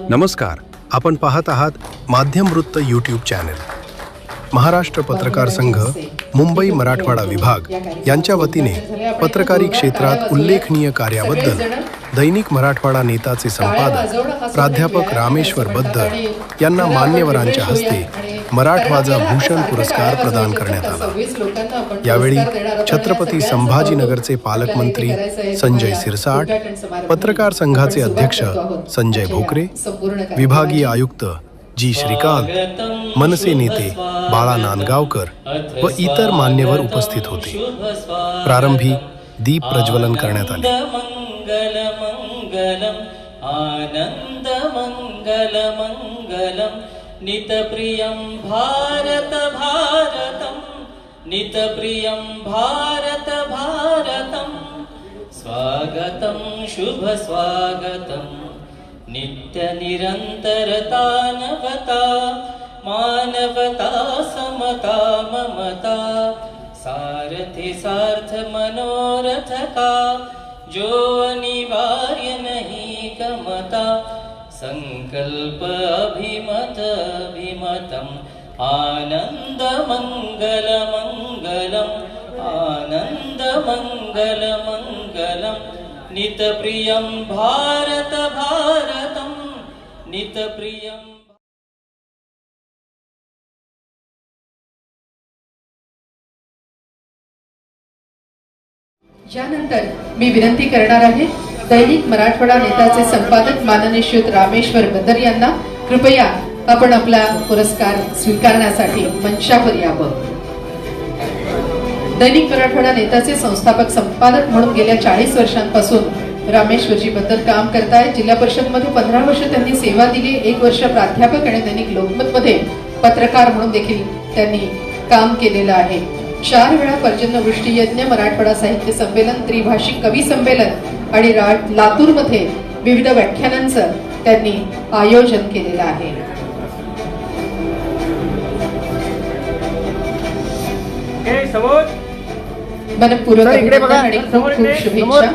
नमस्कार, आपण पाहत आहात माध्यम वृत्त यूट्यूब चॅनल. महाराष्ट्र पत्रकार संघ मुंबई मराठवाडा विभाग यांच्या वतीने पत्रकारी क्षेत्रात उल्लेखनीय कार्याबद्दल दैनिक मराठवाडा नेताचे संपादक प्राध्यापक रामेश्वर बद्दर यांना मान्यवरांच्या हस्ते मराठवाजा भूषण पुरस्कार प्रदान करण्यात आला. यावेळी छत्रपती संभाजीनगरचे पालकमंत्री संजय सिरसाट, पत्रकार संघाचे अध्यक्ष संजय भोकरे, विभागीय आयुक्त जी श्रीकांत, मनसे नेते बाळा नांदगावकर व इतर मान्यवर उपस्थित होते. प्रारंभी दीप प्रज्वलन करण्यात आले. आनंद मंगल मंगलम नितप्रियं भारत भारतम नितप्रियं भारत भारतम स्वागतं शुभ स्वागतं नित्य निरंतरता नवता मानवता समता ममता सारथि सार्थ मनोरथ का जो अनिवार्य नहीं गमता संकल्प अभिमत अभिमतम आनंद मंगल मंगलम आनंद मंगल मंगलम नितप्रियं भारत भारतम नितप्रियं. यानंतर मी विनंती करणार आहे दैनिक मराठवाडा नेताचे संपादक माननीय श्री रामेश्वर बद्दर यांना कृपया आपण आपला पुरस्कार स्वीकारण्यासाठी मंचावर यावं. दैनिक मराठवाडा नेताचे संस्थापक संपादक म्हणून गेल्या 40 वर्षांपासून रामेश्वरजी बद्दर काम करतायत. जिल्हा परिषद मध्ये 15 वर्ष त्यांनी सेवा दिली. 1 वर्ष प्राध्यापक आणि दैनिक लोकमत मध्ये पत्रकार म्हणून देखील त्यांनी काम केलेलं आहे. 4 वेळा पर्जन्यवृष्टी यज्ञ, मराठवाडा साहित्य संमेलन, त्रिभाषिक कवी संमेलन आणि लातूर मध्ये विविध व्याख्यानांचं त्यांनी आयोजन केलेलं आहे. मनपूर्वक अभिनंदन आणि खूप खूप शुभेच्छा.